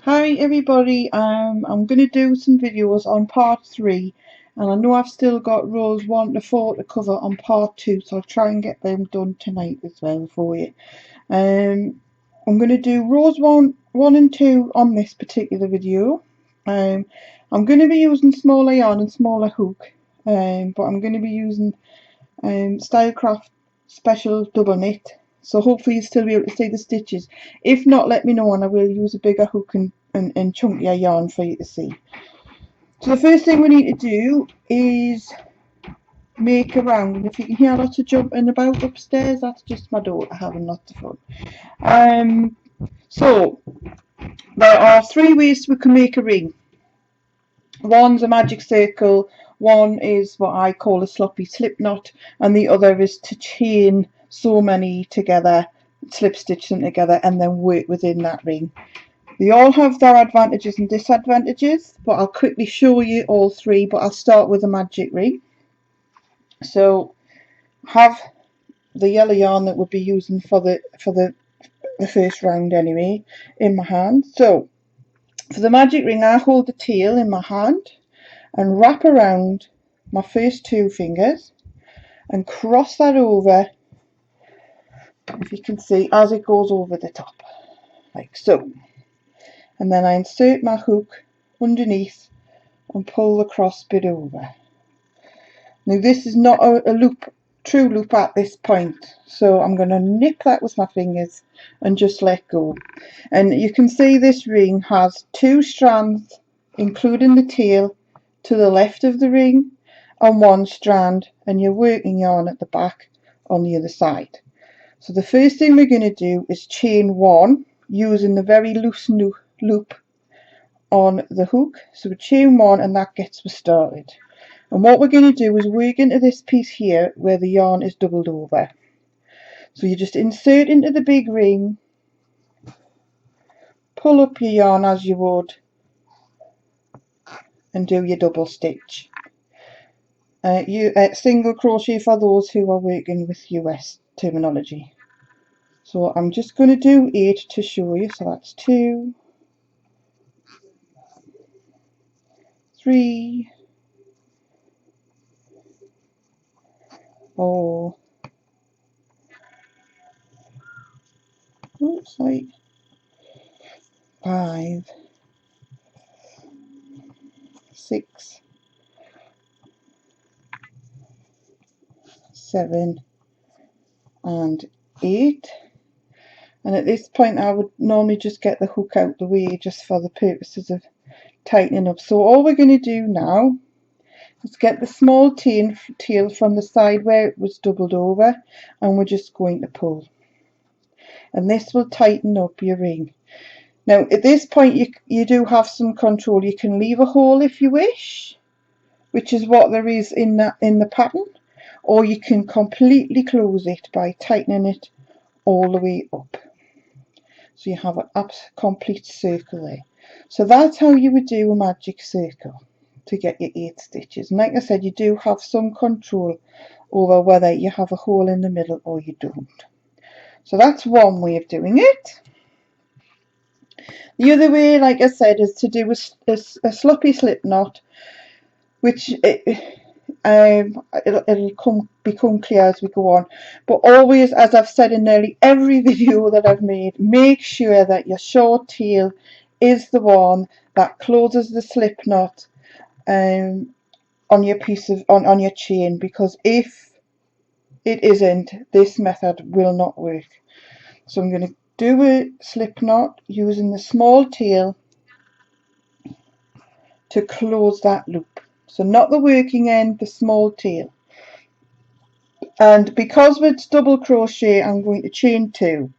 Hi everybody, I'm going to do some videos on part 3, and I know I've still got rows 1 to 4 to cover on part 2, so I'll try and get them done tonight as well for you. I'm going to do rows 1 and 2 on this particular video. I'm going to be using smaller yarn and smaller hook, but I'm going to be using Stylecraft special double knit, so hopefully you'll still be able to see the stitches. If not, let me know and I will use a bigger hook and chunkier yarn for you to see. So the first thing we need to do is make a round, and if you can hear lots of jumping about upstairs, that's just my daughter having lots of fun. So there are 3 ways we can make a ring. One's a magic circle, one is what I call a sloppy slipknot, and the other is to chain so many together, slip stitch them together and then work within that ring. They all have their advantages and disadvantages, but I'll quickly show you all 3, but I'll start with a magic ring. So have the yellow yarn that we'll be using for the first round anyway in my hand. So for the magic ring, I hold the tail in my hand and wrap around my first 2 fingers and cross that over, if you can see, as it goes over the top, like so. And then I insert my hook underneath and pull the cross bit over. Now this is not a loop, true loop at this point, so I'm going to nip that with my fingers and just let go. And you can see this ring has 2 strands, including the tail, to the left of the ring, and 1 strand and your working yarn at the back on the other side. So the first thing we're going to do is chain 1 using the very loose loop on the hook. So we chain 1 and that gets us started. And what we're going to do is work into this piece here where the yarn is doubled over. So you just insert into the big ring, pull up your yarn as you would, and do your double stitch. Single crochet for those who are working with US terminology. So I'm just going to do 8 to show you. So that's 2, 3, 4, oops, sorry, 5, 6, 7, and 8. And at this point I would normally just get the hook out the way just for the purposes of tightening up. So all we're going to do now is get the small tail from the side where it was doubled over, and we're just going to pull, and this will tighten up your ring. Now at this point you do have some control. You can leave a hole if you wish, which is what there is in the pattern, or you can completely close it by tightening it all the way up. So you have a complete circle there. So that's how you would do a magic circle to get your 8 stitches. And like I said, you do have some control over whether you have a hole in the middle or you don't. So that's one way of doing it. The other way, like I said, is to do a sloppy slip knot, which it'll become clear as we go on. But always, as I've said in nearly every video that I've made, make sure that your short tail is the one that closes the slip knot on your piece of on your chain, because if it isn't, this method will not work. So I'm going to do a slip knot using the small tail to close that loop. So not the working end, the small tail. And because it's double crochet, I'm going to chain 2.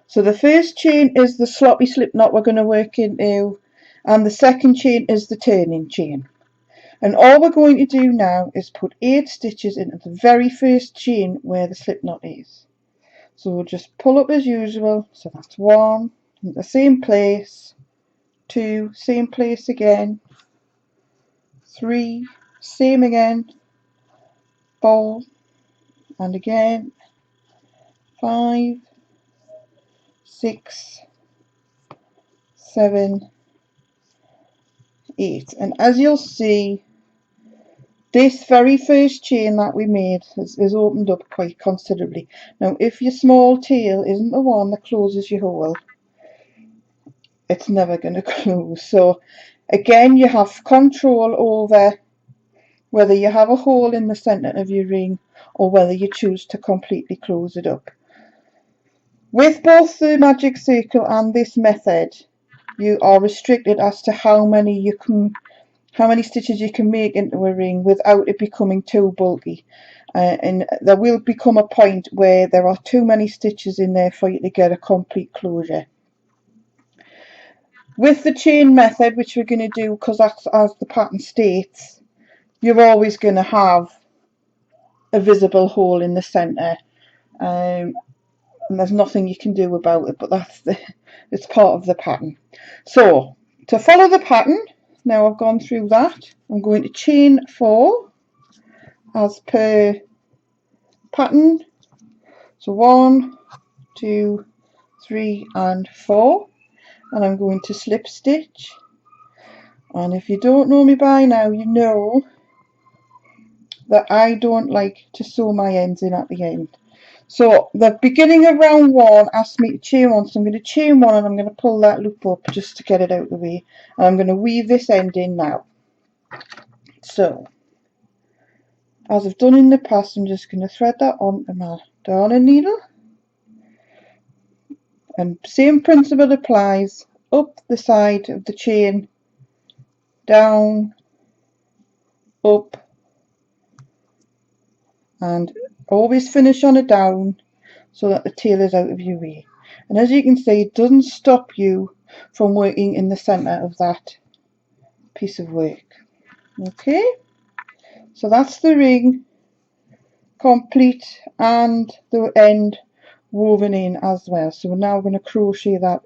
So the first chain is the sloppy slip knot we're going to work into, and the second chain is the turning chain. And all we're going to do now is put 8 stitches into the very first chain where the slip knot is. So we'll just pull up as usual. So that's 1 in the same place, 2, same place again, 3, same again, 4, and again, 5, 6, 7, 8. And as you'll see, this very first chain that we made is opened up quite considerably. Now, if your small tail isn't the one that closes your hole, it's never going to close. So again, you have control over whether you have a hole in the centre of your ring or whether you choose to completely close it up. With both the magic circle and this method, you are restricted as to how many stitches you can make into a ring without it becoming too bulky. And there will become a point where there are too many stitches in there for you to get a complete closure. With the chain method, which we're going to do because that's as the pattern states, you're always going to have a visible hole in the centre, and there's nothing you can do about it, but it's part of the pattern. So to follow the pattern, now I've gone through that, I'm going to chain 4 as per pattern. So 1, 2, 3 and 4, and I'm going to slip stitch. And if you don't know me by now, you know that I don't like to sew my ends in at the end. So the beginning of round 1 asked me to chain 1, so I'm going to chain 1 and I'm going to pull that loop up just to get it out of the way, and I'm going to weave this end in now. So as I've done in the past, I'm just going to thread that onto my darning needle, and same principle applies. Up the side of the chain, down, up, and always finish on a down so that the tail is out of your way. And as you can see, it doesn't stop you from working in the centre of that piece of work. Okay, so that's the ring complete and the end woven in as well. So we're now going to crochet that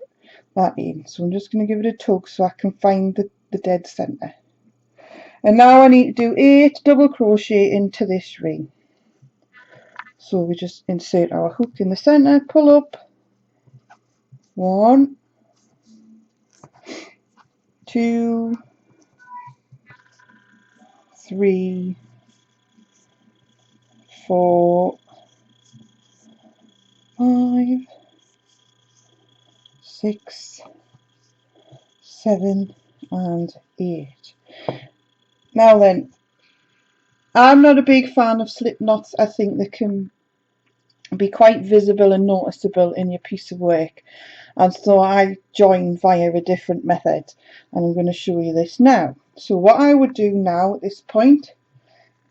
in. So I'm just going to give it a tug so I can find the dead centre. And now I need to do 8 double crochet into this ring. So we just insert our hook in the centre, pull up, 1, 2, 3, 4, 5, 6, 7 and 8. Now then, I'm not a big fan of slip knots. I think they can be quite visible and noticeable in your piece of work, and so I joined via a different method, and I'm going to show you this now. So what I would do now at this point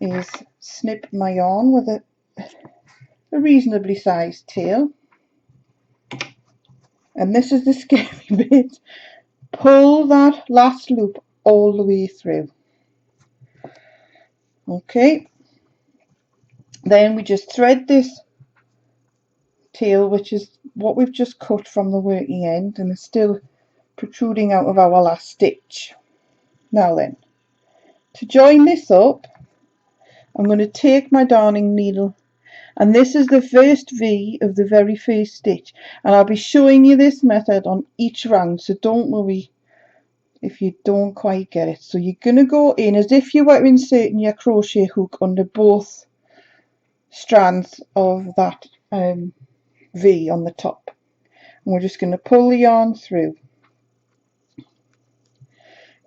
is snip my yarn with a reasonably sized tail, and this is the scary bit. Pull that last loop all the way through. Okay, then we just thread this tail, which is what we've just cut from the working end, and it's still protruding out of our last stitch. Now then, to join this up, I'm going to take my darning needle, and this is the first V of the very first stitch, and I'll be showing you this method on each round, so don't worry if you don't quite get it. So you're going to go in as if you were inserting your crochet hook under both strands of that V on the top, and we're just going to pull the yarn through,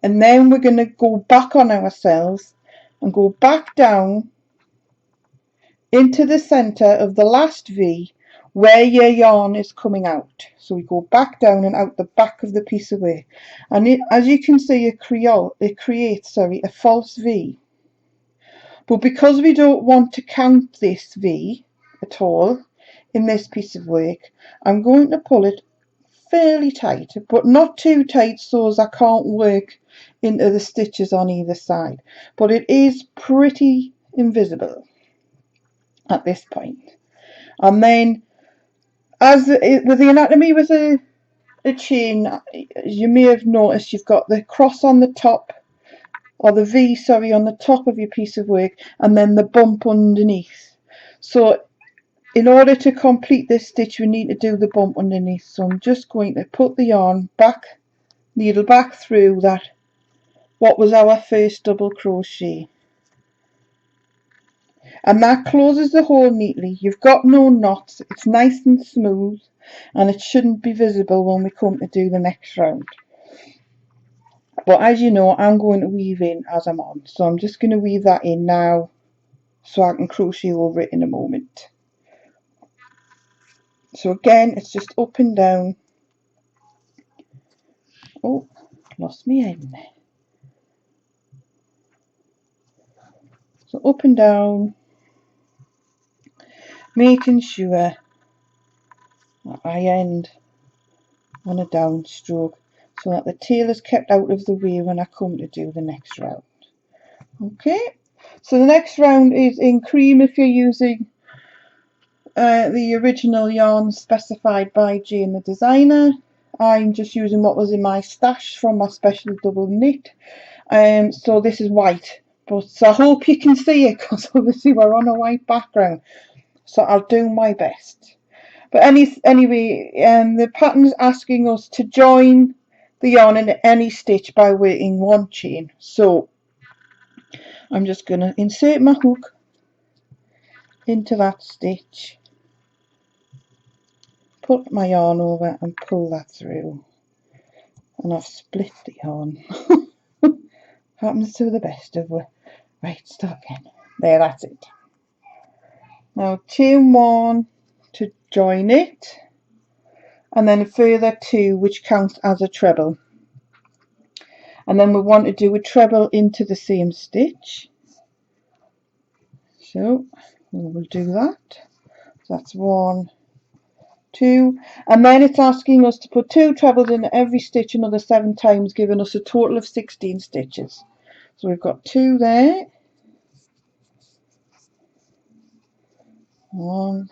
and then we're going to go back on ourselves and go back down into the center of the last V where your yarn is coming out. So we go back down and out the back of the piece of work, and as you can see, it creates a false V. But because we don't want to count this V at all in this piece of work, I'm going to pull it fairly tight, but not too tight so as I can't work into the stitches on either side, but it is pretty invisible at this point. And then, as with the anatomy with a chain, you may have noticed you've got the cross on the top, or the V, sorry, on the top of your piece of work, and then the bump underneath. So in order to complete this stitch, we need to do the bump underneath. So I'm just going to put the yarn back needle back through that what was our first double crochet, and that closes the hole neatly. You've got no knots, it's nice and smooth, and it shouldn't be visible when we come to do the next round. But as you know, I'm going to weave in as I'm on, so I'm just going to weave that in now so I can crochet over it in a moment. So again, it's just up and down. Oh, lost my end there. So up and down, making sure that I end on a downstroke so that the tail is kept out of the way when I come to do the next round. Okay, so the next round is in cream if you're using the original yarn specified by Jane the designer. I'm just using what was in my stash from my special double knit. So this is white, but I hope you can see it because obviously we're on a white background, so I'll do my best. But anyway, the pattern's asking us to join the yarn in any stitch by working one chain. So I'm just going to insert my hook into that stitch, put my yarn over and pull that through, and I've split the yarn. Happens to the best of us. Right, start again. There, that's it. Now chain one to join it, and then a further two which counts as a treble, and then we want to do a treble into the same stitch, so we'll do that. So that's 1, 2, and then it's asking us to put 2 trebles in every stitch another 7 times, giving us a total of 16 stitches. So we've got 2 there, 1,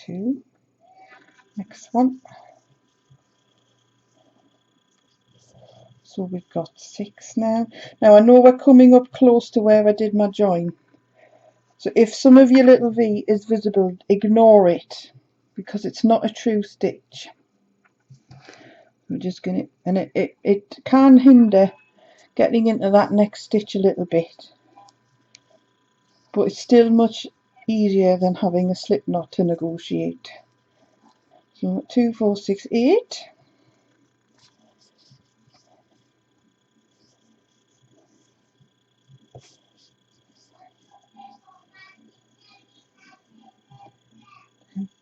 2, next one. So we've got 6 now. Now I know we're coming up close to where I did my join. So if some of your little V is visible, ignore it because it's not a true stitch. We're just going to, and it can hinder getting into that next stitch a little bit. But it's still much easier than having a slip knot to negotiate. So 2, 4, 6, 8.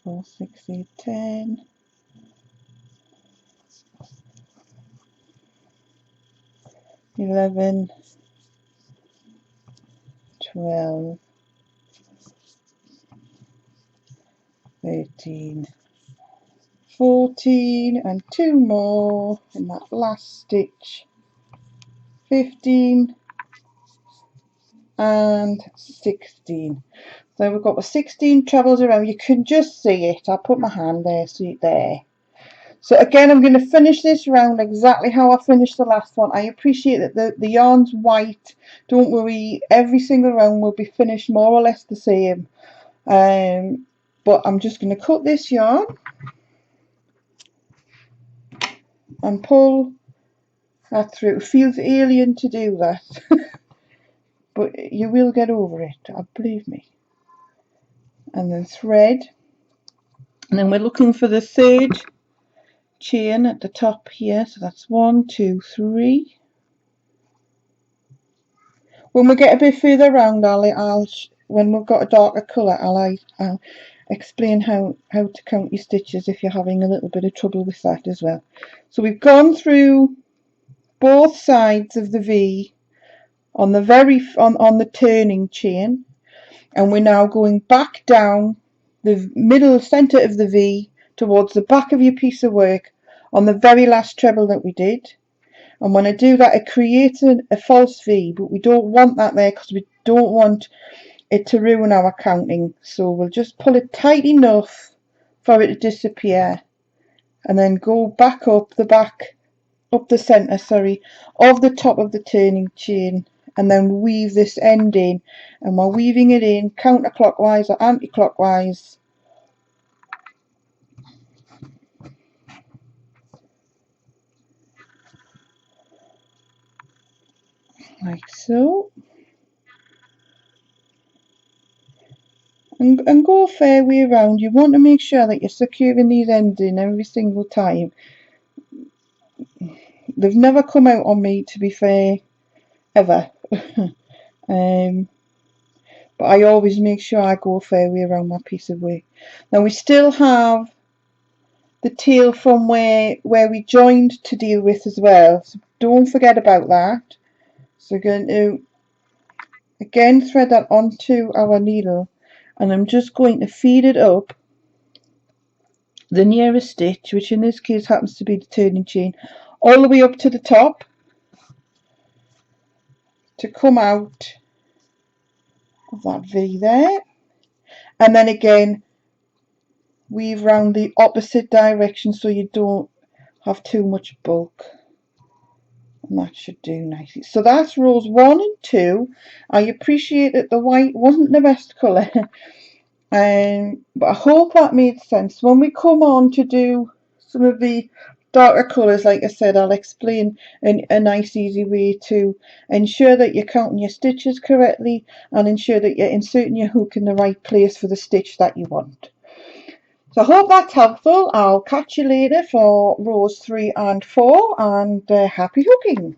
Four, 6, 8, 10. 11, 12, 13, 14, and 2 more in that last stitch, 15 and 16. So we've got the 16 trebles around. You can just see it. I'll put my hand there, see it there. So again, I'm going to finish this round exactly how I finished the last one. I appreciate that the yarn's white. Don't worry, every single round will be finished more or less the same. But I'm just going to cut this yarn and pull that through. It feels alien to do that, but you will get over it, believe me. And then thread, and then we're looking for the third chain at the top here. So that's 1, 2, 3. When we get a bit further around, when we've got a darker colour, I'll explain how to count your stitches if you're having a little bit of trouble with that as well. So we've gone through both sides of the V on the turning chain, and we're now going back down the middle centre of the V towards the back of your piece of work on the very last treble that we did. And when I do that, it creates a false V, but we don't want that there because we don't want it to ruin our counting. So we'll just pull it tight enough for it to disappear, and then go back up the centre, of the top of the turning chain, and then weave this end in. And we're weaving it in counterclockwise or anti-clockwise. like so. And go a fair way around. You want to make sure that you're securing these ends in every single time. They've never come out on me, to be fair, ever. But I always make sure I go a fair way around my piece of work. Now we still have the tail from where we joined to deal with as well. So don't forget about that. So we're going to again thread that onto our needle, and I'm just going to feed it up the nearest stitch, which in this case happens to be the turning chain, all the way up to the top to come out of that V there, and then again weave round the opposite direction so you don't have too much bulk, and that should do nicely. So that's rows 1 and 2. I appreciate that the white wasn't the best colour, but I hope that made sense. When we come on to do some of the darker colours, like I said, I'll explain a nice easy way to ensure that you're counting your stitches correctly and ensure that you're inserting your hook in the right place for the stitch that you want. So I hope that's helpful. I'll catch you later for rows 3 and 4, and happy hooking!